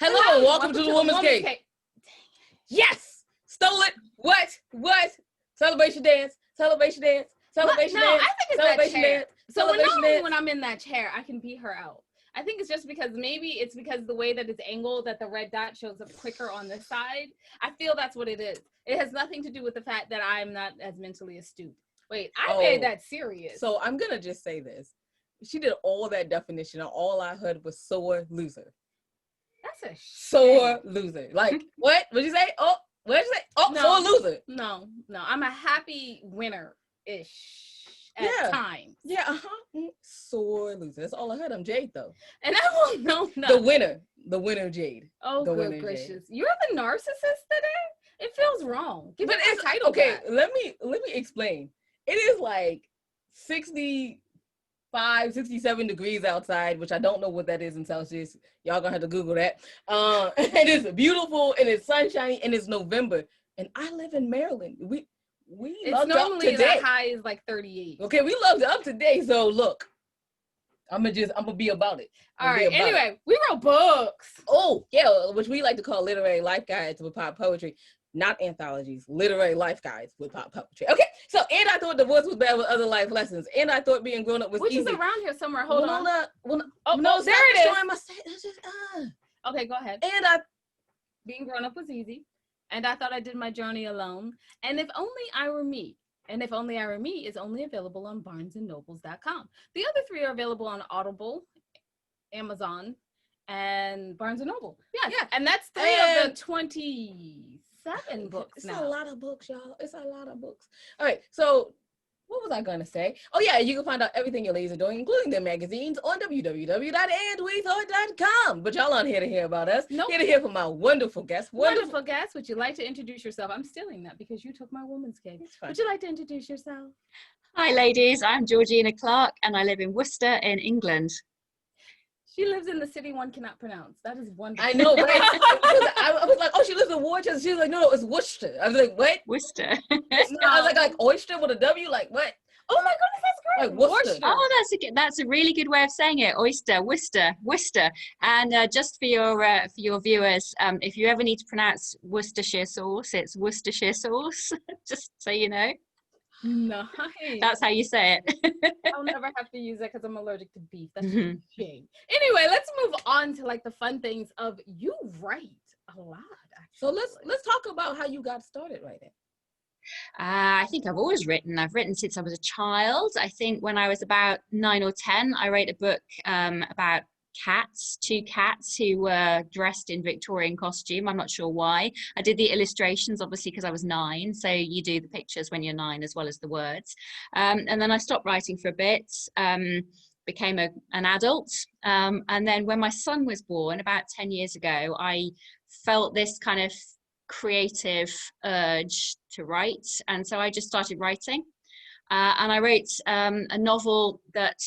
Hello, and welcome to the Woman's Cave. Yes! Stole it! What? Celebration dance. No, I think it's that chair. So normally when I'm in that chair, I can beat her out. I think it's just because the way that it's angled, that the red dot shows up quicker on this side. I feel that's what it is. It has nothing to do with the fact that I'm not as mentally astute. Wait, I made that serious. So I'm gonna just say this. She did all that definition, and all I heard was sore loser. That's a sore loser. Like, what? What'd you say? Oh, what'd you say? Oh, no, sore loser. No. I'm a happy winner-ish. At times. Yeah, sore loser. That's all I heard. I'm Jade, though. And I will know nothing. The winner, Jade. Oh, good gracious. You're the narcissist today? It feels wrong. Give me my title back. Let me explain. It is like 65, 67 degrees outside, which I don't know what that is in Celsius. Y'all gonna have to Google that. And it's beautiful, and it's sunshiny, and it's November. And I live in Maryland. It's normally the high is like 38. Okay, we loved up today. So look, I'm gonna be about it. All right. Anyway, we wrote books. Oh yeah, which we like to call literary life guides with pop poetry, not anthologies. Literary life guides with pop poetry. Okay. So, and I thought divorce was bad with other life lessons, and I thought being grown up was easy. Which is around here somewhere. Hold on. No, there it is. Okay, go ahead. And being grown up was easy. And I thought I did my journey alone. And If Only I Were Me. And If Only I Were Me is only available on barnesandnobles.com. The other three are available on Audible, Amazon, and Barnes & Noble. Yeah. And that's three of the 27 books now. It's a lot of books, y'all. It's a lot of books. All right, so what was I going to say? Oh, yeah, you can find out everything your ladies are doing, including their magazines, on www.andwethought.com. But y'all aren't here to hear about us. Nope. Here to hear from my wonderful guests. Wonderful guests. Would you like to introduce yourself? I'm stealing that because you took my woman's cave. Would you like to introduce yourself? Hi, ladies. I'm Georgina Clark, and I live in Worcester in England. She lives in the city one cannot pronounce. That is wonderful. I know, right? I was like, oh, she lives in Worcester. She was like, no, it's Worcester. I was like, what? Worcester. I was like oyster with a W, like what? Oh my goodness, that's great. Like Worcester. Oh, that's a really good way of saying it. Oyster, Worcester. And just for your viewers, if you ever need to pronounce Worcestershire sauce, it's Worcestershire sauce. Just so you know. Nice. That's how you say it. I'll never have to use that because I'm allergic to beef. That's a shame. Anyway, let's move on to like the fun things of you write a lot. Actually. So let's talk about how you got started writing. I think I've always written. I've written since I was a child. I think when I was about 9 or 10, I wrote a book about two cats who were dressed in Victorian costume. I'm not sure why. I did the illustrations, obviously, because I was 9. So you do the pictures when you're 9 as well as the words. And then I stopped writing for a bit, became an adult. And then when my son was born about 10 years ago, I felt this kind of creative urge to write. And so I just started writing. And I wrote a novel that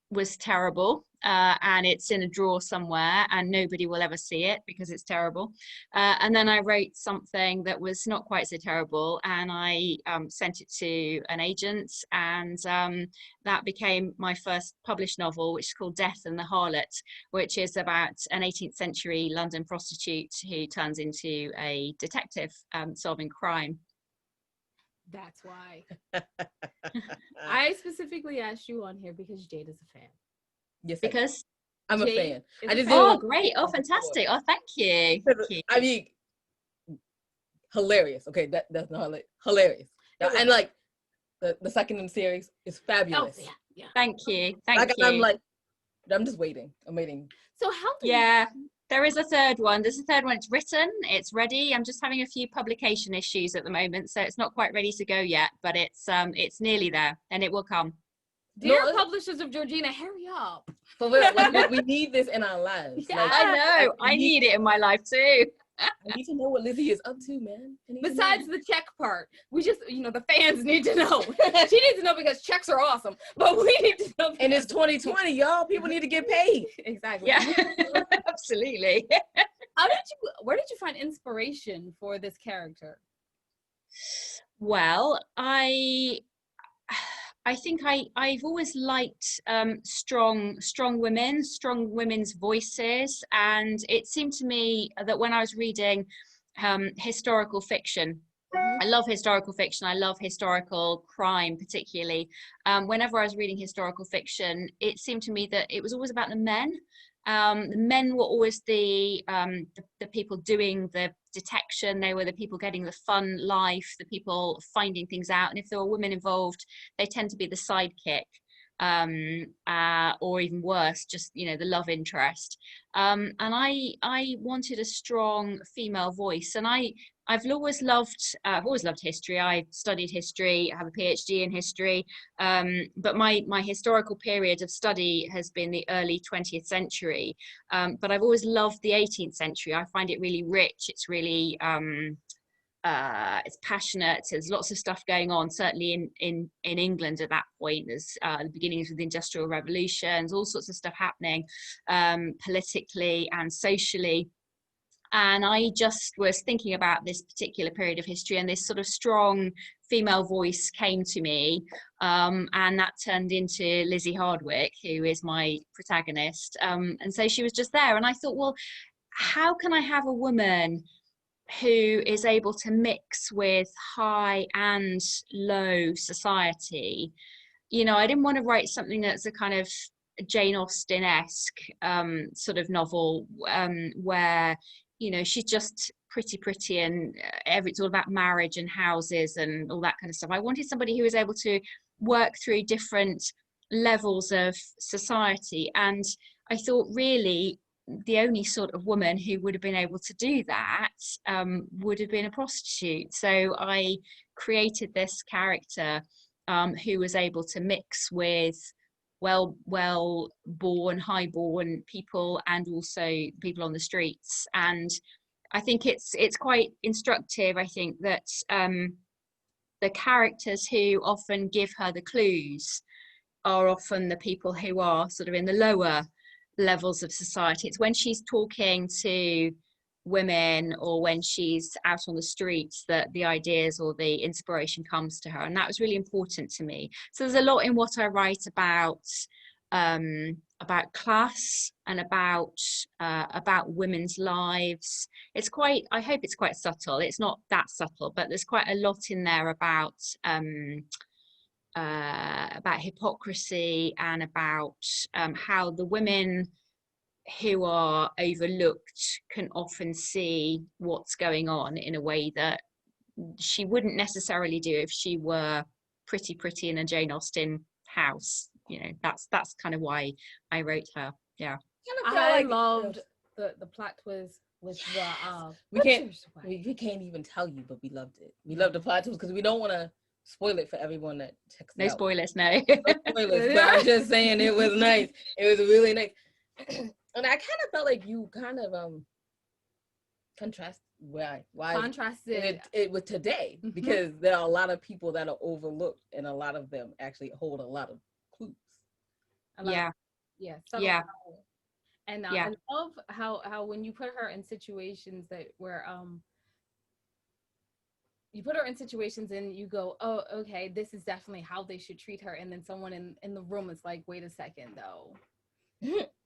was terrible. And it's in a drawer somewhere and nobody will ever see it because it's terrible. And then I wrote something that was not quite so terrible, and I sent it to an agent, and that became my first published novel, which is called Death and the Harlot, which is about an 18th century London prostitute who turns into a detective solving crime. That's why. I specifically asked you on here because Jade is a fan. Yes, because I'm a fan. I just great. Oh, fantastic. Oh, thank you. I mean, hilarious. Okay, that's not hilarious. And like the second in the series is fabulous. Oh, yeah. Thank you. Thank you. I'm just waiting. I'm waiting. So how do there is a third one. There's a third one. It's written. It's ready. I'm just having a few publication issues at the moment, so it's not quite ready to go yet, but it's nearly there, and it will come. Dear publishers of Georgina, hurry up. For real, like, we need this in our lives. Yeah. Like, I need it in my life too. I need to know what Lizzie is up to, man. Besides the check part, we just, the fans need to know. She needs to know because checks are awesome, but we need to know. And it's 2020, y'all. People need to get paid. Exactly. Yeah, absolutely. Where did you find inspiration for this character? Well, I I think I've always liked strong women's voices, and it seemed to me that when I was reading historical fiction, I love historical fiction. I love historical crime, particularly. Whenever I was reading historical fiction, it seemed to me that it was always about the men. The men were always the people doing the detection. They were the people getting the fun life, the people finding things out. And if there were women involved, they tend to be the sidekick, or even worse, just, you know, the love interest. And I wanted a strong female voice, and I've always loved history. I studied history, I have a PhD in history, but my historical period of study has been the early 20th century. But I've always loved the 18th century. I find it really rich. It's really it's passionate. There's lots of stuff going on. Certainly in England at that point, there's the beginnings of the Industrial Revolutions, all sorts of stuff happening politically and socially. And I just was thinking about this particular period of history, and this sort of strong female voice came to me, and that turned into Lizzie Hardwick, who is my protagonist. And so she was just there, and I thought, well, how can I have a woman who is able to mix with high and low society? You know, I didn't want to write something that's a kind of Jane Austen-esque sort of novel, where, you know, she's just pretty and it's all about marriage and houses and all that kind of stuff. I wanted somebody who was able to work through different levels of society, and I thought really the only sort of woman who would have been able to do that would have been a prostitute. So I created this character who was able to mix with well-born, high-born people, and also people on the streets. And I think it's quite instructive. I think that the characters who often give her the clues are often the people who are sort of in the lower levels of society. It's when she's talking to women or when she's out on the streets that the ideas or the inspiration comes to her, and that was really important to me. So there's a lot in what I write about class and about women's lives. It's quite, I hope it's quite subtle. It's not that subtle, but there's quite a lot in there about hypocrisy and about how the women who are overlooked can often see what's going on in a way that she wouldn't necessarily do if she were pretty in a Jane Austen house. You know, that's kind of why I wrote her. Yeah, I loved the plot twist with the we can't even tell you, but we loved it. We loved the plot twist because we don't want to spoil it for everyone that checks it out. Spoilers, no. No spoilers, but I'm just saying it was nice. It was really nice. And I kind of felt like you kind of contrasted it with today, because there are a lot of people that are overlooked, and a lot of them actually hold a lot of clues. Yeah. And yeah. I love how when you put her in situations that where you put her in situations and you go, oh, okay, this is definitely how they should treat her, and then someone in the room is like, wait a second though.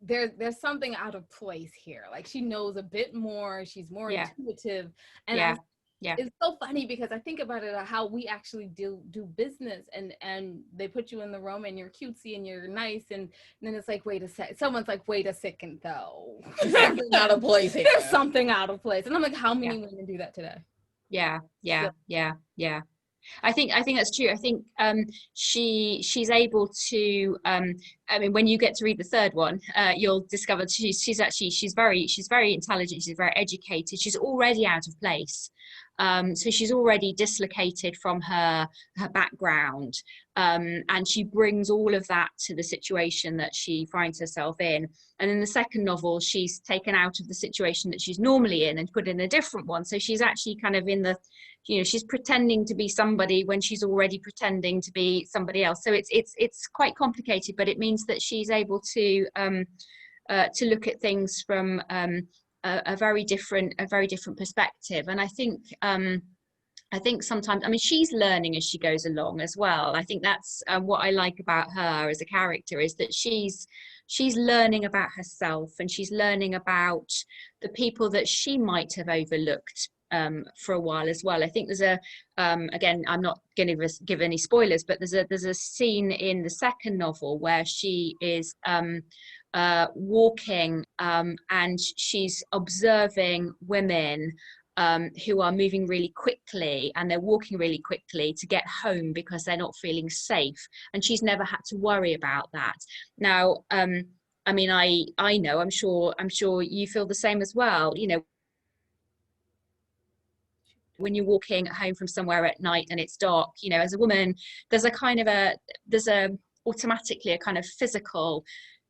There's something out of place here. Like, she knows a bit more, she's more intuitive, and it's so funny because I think about it how we actually do business, and they put you in the room and you're cutesy and you're nice, and then it's like, wait a second, someone's like, wait a second though, something out of place here. There's something out of place, and I'm like, how many women do that today? Yeah. I think that's true. I think she's able to. I mean, when you get to read the third one, you'll discover she's very intelligent. She's very educated. She's already out of place. So she's already dislocated from her background, and she brings all of that to the situation that she finds herself in. And in the second novel, she's taken out of the situation that she's normally in and put in a different one. So she's actually kind of in the, you know, she's pretending to be somebody when she's already pretending to be somebody else. So it's quite complicated, but it means that she's able to look at things from a very different perspective. And I think I think sometimes, I mean, she's learning as she goes along as well. I think that's what I like about her as a character, is that she's learning about herself, and she's learning about the people that she might have overlooked for a while as well. I think there's a again, I'm not going to give any spoilers, but there's a scene in the second novel where she is walking and she's observing women who are moving really quickly, and they're walking really quickly to get home because they're not feeling safe, and she's never had to worry about that. Now, I mean, I know, I'm sure you feel the same as well. You know, when you're walking home from somewhere at night and it's dark, you know, as a woman, there's automatically a kind of physical,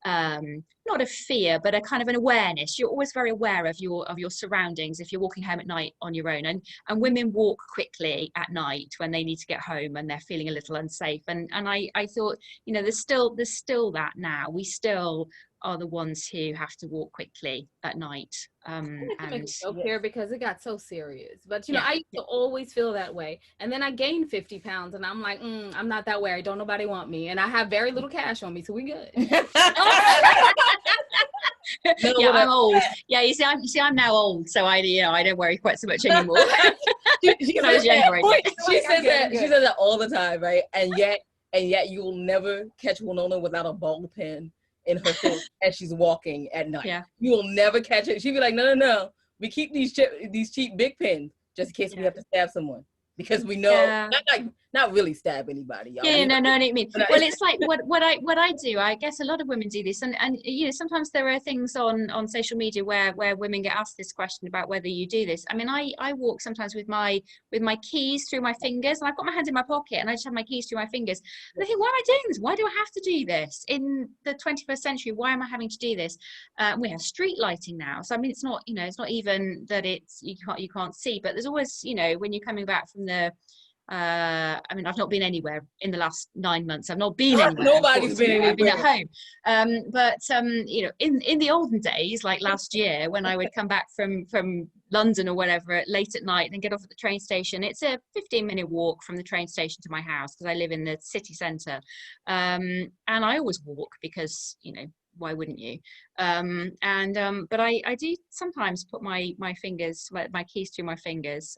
not a fear, but a kind of an awareness. You're always very aware of your surroundings if you're walking home at night on your own, and women walk quickly at night when they need to get home and they're feeling a little unsafe, and I thought, you know, there's still that now. We still are the ones who have to walk quickly at night. And make a joke yes. here because it got so serious, but you know, Yeah. I used to always feel that way, and then I gained 50 pounds, and I'm like, I'm not that way. Don't nobody want me, and I have very little cash on me, so we good. Yeah, I'm old. Yeah, you see, I'm now old, so I don't worry quite so much anymore. She When I was younger, I did. she says that all the time, right? And yet you will never catch Winona without a ball pen in her face as she's walking at night. Yeah. You will never catch it. She'd be like, no. We keep these cheap big pens just in case we have to stab someone, because we know not really stab anybody. Y'all. Yeah, no, I mean. Well, it's like what I do. I guess a lot of women do this, and you know, sometimes there are things on social media where women get asked this question about whether you do this. I mean, I walk sometimes with my keys through my fingers, and I've got my hand in my pocket, and I just have my keys through my fingers. And I think, why am I doing this? Why do I have to do this in the 21st century? Why am I having to do this? We have street lighting now, so I mean, it's not even that it's you can't see, but there's always, you know, when you're coming back from the I mean, I've not been anywhere in the last 9 months. I've not been anywhere. Nobody's been anywhere. I've been at home. But you know, in the olden days, like last year, when I would come back from London or whatever late at night and get off at the train station, it's a 15-minute walk from the train station to my house because I live in the city centre. And I always walk because, you know, why wouldn't you? But I do sometimes put my keys through my fingers.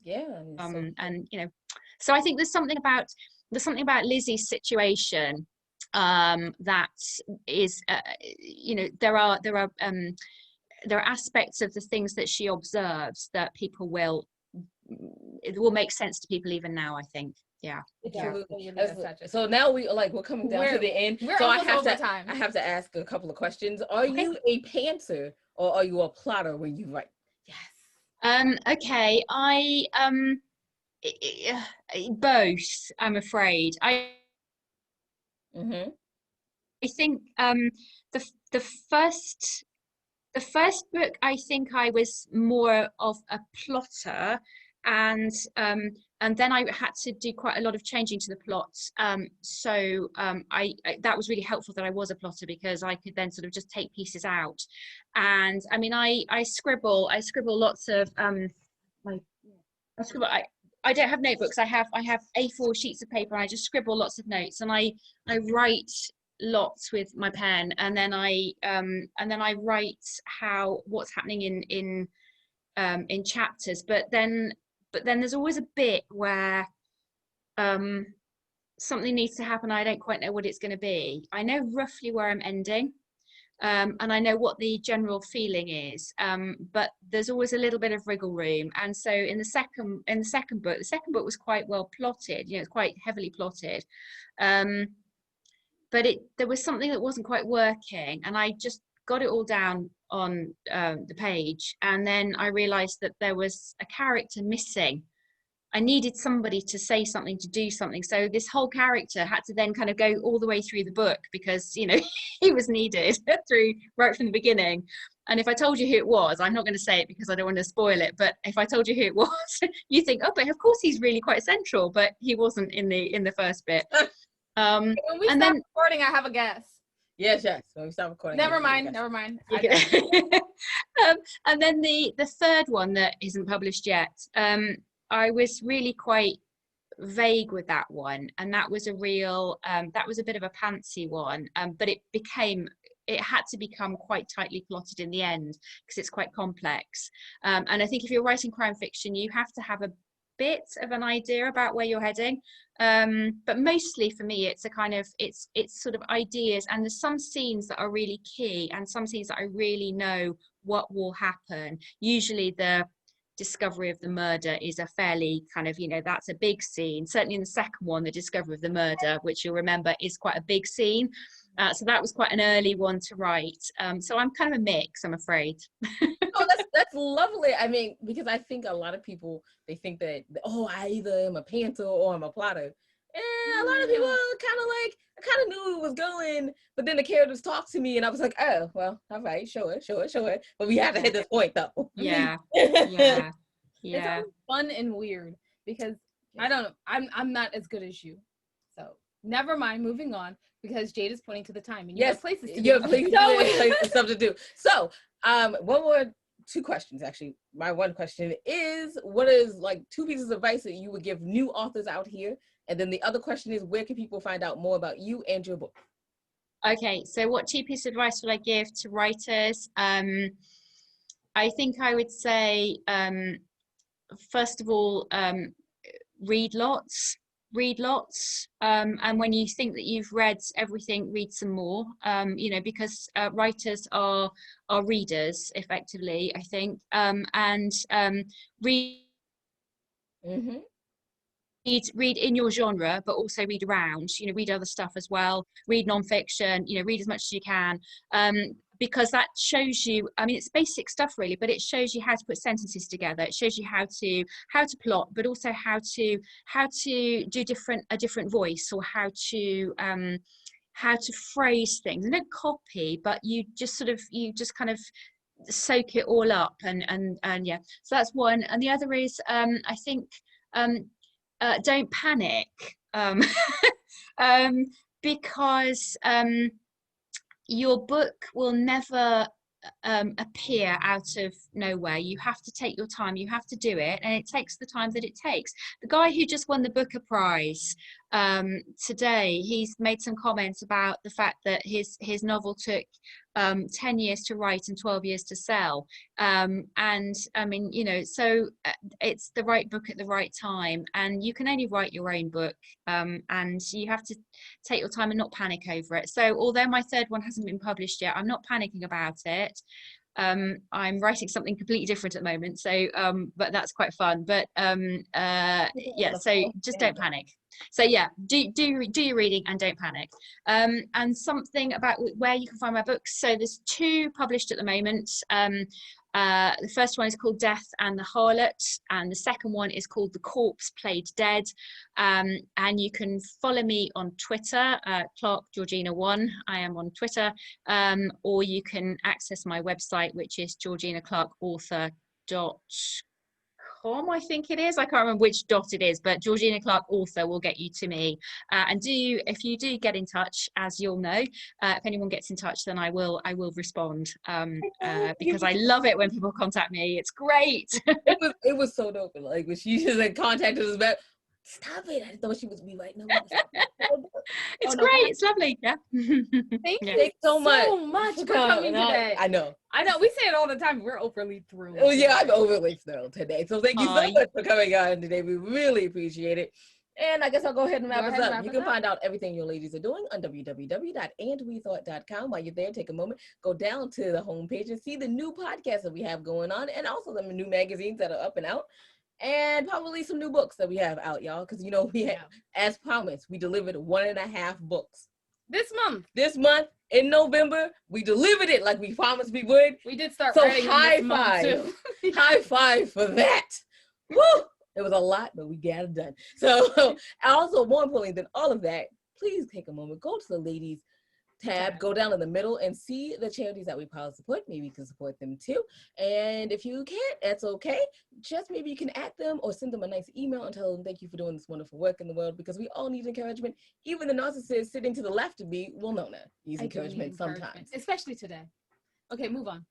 And you know, so I think there's something about Lizzie's situation that is, you know, there are aspects of the things that she observes that it will make sense to people even now, I think. Yeah. Absolutely. So now we're coming down to the end. So I have to ask a couple of questions. Are you a pantser or are you a plotter when you write? Yes. Okay, I both, I'm afraid. I think the first book, I think I was more of a plotter, and then I had to do quite a lot of changing to the plot. So that was really helpful that I was a plotter, because I could then sort of just take pieces out. And I mean, I scribble lots of I don't have notebooks. I have A4 sheets of paper, and I just scribble lots of notes, and I write lots with my pen, and then I write what's happening in chapters. But then there's always a bit where something needs to happen. I don't quite know what it's going to be. I know roughly where I'm ending, and I know what the general feeling is, but there's always a little bit of wriggle room. And so in the second book, the second book was quite well plotted. You know, it's quite heavily plotted, but there was something that wasn't quite working, and I just got it all down on the page, and then I realized that there was a character missing. I needed somebody to say something, to do something. So this whole character had to then kind of go all the way through the book, because, you know, he was needed right from the beginning. And if I told you who it was, I'm not going to say it because I don't want to spoil it, but if I told you who it was, you think, oh, but of course he's really quite central, but he wasn't in the first bit. When we start recording, I have a guess. Yes. When we stop recording. Never mind. And then the third one that isn't published yet, I was really quite vague with that one, and that was a real that was a bit of a pantsy one, but it had to become quite tightly plotted in the end because it's quite complex, and I think if you're writing crime fiction, you have to have a bit of an idea about where you're heading, but mostly for me it's a kind of it's sort of ideas, and there's some scenes that are really key and some scenes that I really know what will happen. Usually the discovery of the murder is a fairly kind of, that's a big scene. Certainly in the second one, the discovery of the murder, which you'll remember is quite a big scene. So that was quite an early one to write. So I'm kind of a mix, I'm afraid. Oh, that's lovely. I mean, because I think a lot of people, they think that, oh, I either am a pantser or I'm a plotter. And a lot of people kind of like, I kind of knew it was going, but then the characters talked to me and I was like, oh, well, all right, sure. But we have to hit this point though. Yeah. Yeah. It's always fun and weird because I don't know, I'm not as good as you. So never mind, moving on, because Jade is pointing to the time and you have places to you go. have places stuff to do. So one more, two questions actually. My one question is, what is like 2 pieces of advice that you would give new authors out here? And then the other question is, where can people find out more about you and your book? Okay, so what 2 pieces of advice would I give to writers? I think I would say, first of all, read lots. And when you think that you've read everything, read some more, because writers are readers effectively, I think, and read. Mm-hmm. Read in your genre, but also read around, read other stuff as well, read nonfiction, read as much as you can, because that shows you, I mean, it's basic stuff really, but it shows you how to put sentences together. It shows you how to plot, but also how to do a different voice, or how to phrase things. And don't copy, but you just kind of soak it all up, and yeah, so that's one. And the other is, I think, don't panic, because your book will never appear out of nowhere. You have to take your time, you have to do it, and it takes the time that it takes. The guy who just won the Booker Prize today, he's made some comments about the fact that his novel took 10 years to write and 12 years to sell, and I mean, so it's the right book at the right time, and you can only write your own book, and you have to take your time and not panic over it. So although my third one hasn't been published yet, I'm not panicking about it. I'm writing something completely different at the moment, so but that's quite fun. But yeah, so just don't panic. So yeah, do your reading and don't panic. And something about where you can find my books. So there's 2 published at the moment. The first one is called Death and the Harlot, and the second one is called The Corpse Played Dead. And you can follow me on Twitter, Clark Georgina 1. I am on Twitter, or you can access my website, which is georginaclarkauthor.com, I think it is. I can't remember which dot it is, but Georgina Clark Author will get you to me. And if you do get in touch, as you'll know, if anyone gets in touch, then I will respond, because I love it when people contact me. It's great. it was so dope. Like when she just like contacted us back. Stop it! I thought she was be like, no. It's great. It's lovely. Yeah. Thank Yeah. you so much for coming today. I know. We say it all the time. We're overly thrilled. Oh yeah, I'm overly thrilled today. So thank you so much for coming on today. We really appreciate it. And I guess I'll go ahead and wrap us up. You can find out everything your ladies are doing on www.andwethought.com. While you're there, take a moment, go down to the homepage and see the new podcasts that we have going on, and also the new magazines that are up and out. And probably some new books that we have out, y'all, because we have, as promised, we delivered 1.5 books this month in November. We delivered it like we promised we would. We did start writing. So high five, high five for that. Woo! It was a lot, but we got it done. So, also more importantly than all of that, please take a moment, go to the ladies tab, go down in the middle and see the charities that we proudly support. Maybe you can support them too. And if you can't, that's okay. Just maybe you can add them or send them a nice email and tell them thank you for doing this wonderful work in the world, because we all need encouragement. Even the narcissist sitting to the left of me will know that. Needs encouragement sometimes. Especially today. Okay, move on.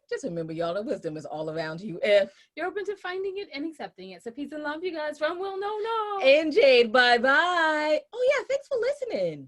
Just remember, y'all, the wisdom is all around you. If you're open to finding it and accepting it. So peace and love, you guys, from Will No. and Jade, bye-bye. Oh, yeah, thanks for listening.